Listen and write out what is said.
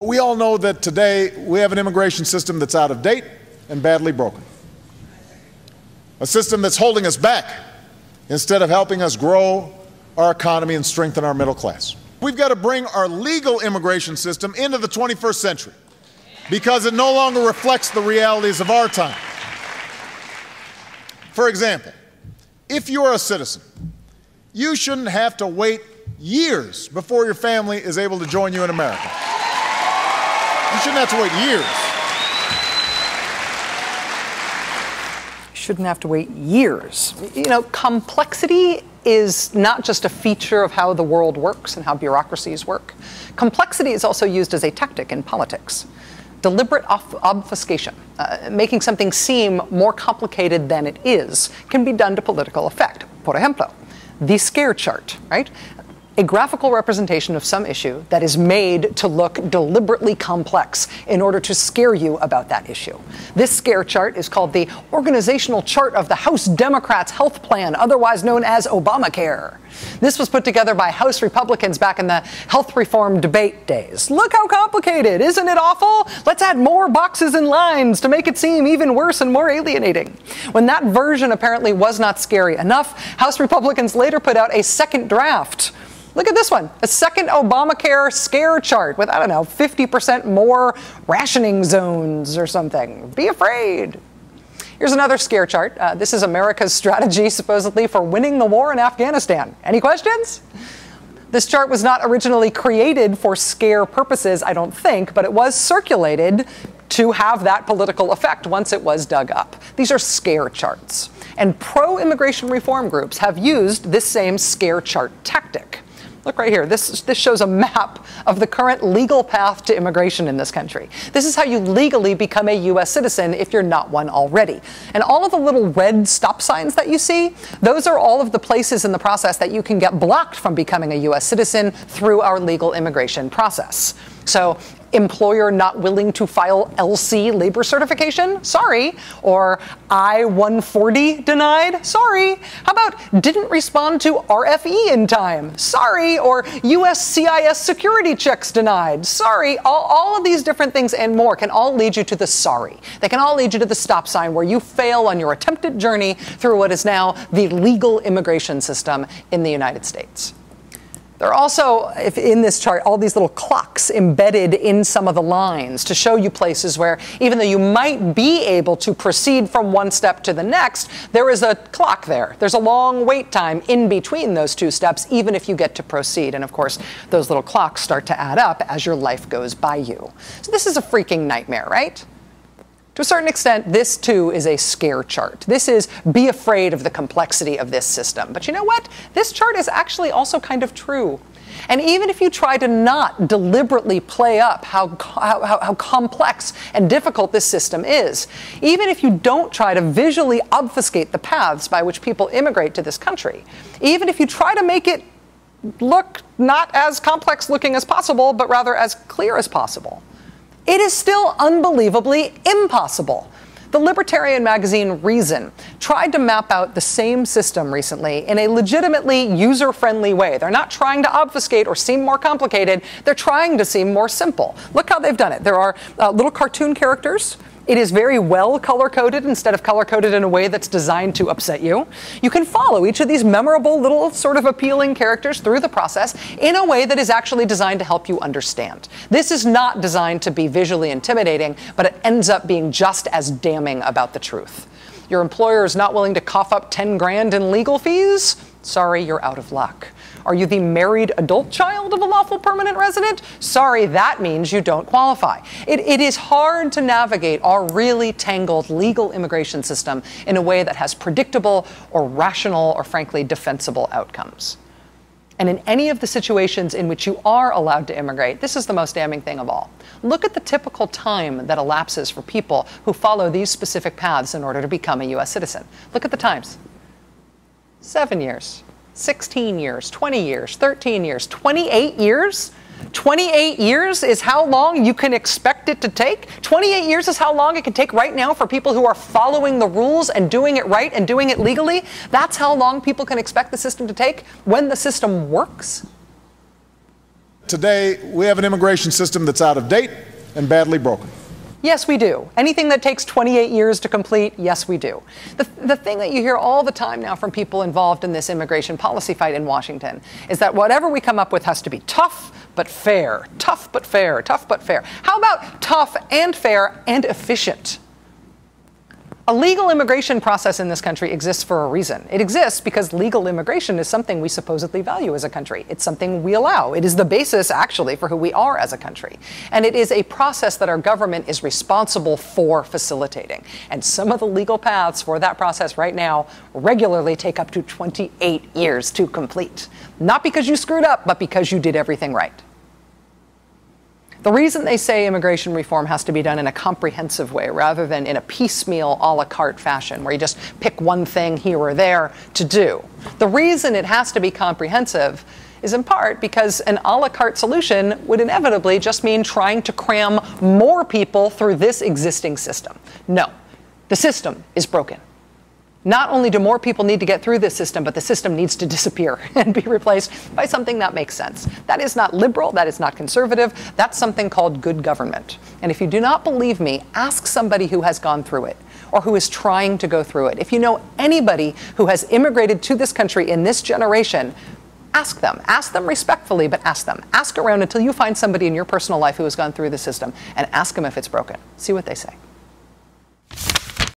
We all know that today we have an immigration system that's out of date and badly broken. A system that's holding us back instead of helping us grow our economy and strengthen our middle class. We've got to bring our legal immigration system into the 21st century because it no longer reflects the realities of our time. For example, if you're a citizen, you shouldn't have to wait years before your family is able to join you in America. You shouldn't have to wait years. Shouldn't have to wait years. You know, complexity is not just a feature of how the world works and how bureaucracies work. Complexity is also used as a tactic in politics. Deliberate obfuscation, making something seem more complicated than it is, can be done to political effect. Por ejemplo, the scare chart, right? A graphical representation of some issue that is made to look deliberately complex in order to scare you about that issue. This scare chart is called the Organizational Chart of the House Democrats' Health Plan, otherwise known as Obamacare. This was put together by House Republicans back in the health reform debate days. Look how complicated, isn't it awful? Let's add more boxes and lines to make it seem even worse and more alienating. When that version apparently was not scary enough, House Republicans later put out a second draft. Look at this one, a second Obamacare scare chart with, I don't know, 50% more rationing zones or something. Be afraid. Here's another scare chart. This is America's strategy, supposedly, for winning the war in Afghanistan. Any questions? This chart was not originally created for scare purposes, I don't think, but it was circulated to have that political effect once it was dug up. These are scare charts. And pro-immigration reform groups have used this same scare chart tactic. Look right here. This shows a map of the current legal path to immigration in this country. This is how you legally become a U.S. citizen if you're not one already. And all of the little red stop signs that you see, those are all of the places in the process that you can get blocked from becoming a U.S. citizen through our legal immigration process. So, employer not willing to file LC labor certification? Sorry. Or I-140 denied? Sorry. How about didn't respond to RFE in time? Sorry. Or USCIS security checks denied? Sorry. All of these different things and more can all lead you to the sorry. They can all lead you to the stop sign where you fail on your attempted journey through what is now the legal immigration system in the United States. There are also, in this chart, all these little clocks embedded in some of the lines to show you places where, even though you might be able to proceed from one step to the next, there is a clock there. There's a long wait time in between those two steps, even if you get to proceed. And of course, those little clocks start to add up as your life goes by you. So this is a freaking nightmare, right? To a certain extent, this too is a scare chart. This is be afraid of the complexity of this system. But you know what? This chart is actually also kind of true. And even if you try to not deliberately play up how complex and difficult this system is, even if you don't try to visually obfuscate the paths by which people immigrate to this country, even if you try to make it look not as complex looking as possible, but rather as clear as possible, it is still unbelievably impossible. The libertarian magazine Reason tried to map out the same system recently in a legitimately user-friendly way. They're not trying to obfuscate or seem more complicated. They're trying to seem more simple. Look how they've done it. There are little cartoon characters. It is very well color-coded instead of color-coded in a way that's designed to upset you. You can follow each of these memorable little sort of appealing characters through the process in a way that is actually designed to help you understand. This is not designed to be visually intimidating, but it ends up being just as damning about the truth. Your employer is not willing to cough up 10 grand in legal fees? Sorry, you're out of luck. Are you the married adult child of a lawful permanent resident? Sorry, that means you don't qualify. It is hard to navigate our really tangled legal immigration system in a way that has predictable or rational or frankly defensible outcomes. And in any of the situations in which you are allowed to immigrate, this is the most damning thing of all. Look at the typical time that elapses for people who follow these specific paths in order to become a U.S. citizen. Look at the times. 7 years. 16 years, 20 years, 13 years, 28 years? 28 years is how long you can expect it to take? 28 years is how long it can take right now for people who are following the rules and doing it right and doing it legally? That's how long people can expect the system to take when the system works? today we have an immigration system that's out of date and badly broken. Yes, we do. Anything that takes 28 years to complete, yes, we do. The thing that you hear all the time now from people involved in this immigration policy fight in Washington is that whatever we come up with has to be tough but fair, tough but fair, tough but fair. How about tough and fair and efficient? A legal immigration process in this country exists for a reason. It exists because legal immigration is something we supposedly value as a country. It's something we allow. It is the basis, actually, for who we are as a country. And it is a process that our government is responsible for facilitating. And some of the legal paths for that process right now regularly take up to 28 years to complete. Not because you screwed up, but because you did everything right. The reason they say immigration reform has to be done in a comprehensive way rather than in a piecemeal a la carte fashion where you just pick one thing here or there to do. The reason it has to be comprehensive is in part because an a la carte solution would inevitably just mean trying to cram more people through this existing system. No, the system is broken. Not only do more people need to get through this system, but the system needs to disappear and be replaced by something that makes sense. That is not liberal, that is not conservative, that's something called good government. And if you do not believe me, ask somebody who has gone through it or who is trying to go through it. If you know anybody who has immigrated to this country in this generation, ask them. Ask them respectfully, but ask them. Ask around until you find somebody in your personal life who has gone through the system and ask them if it's broken. See what they say.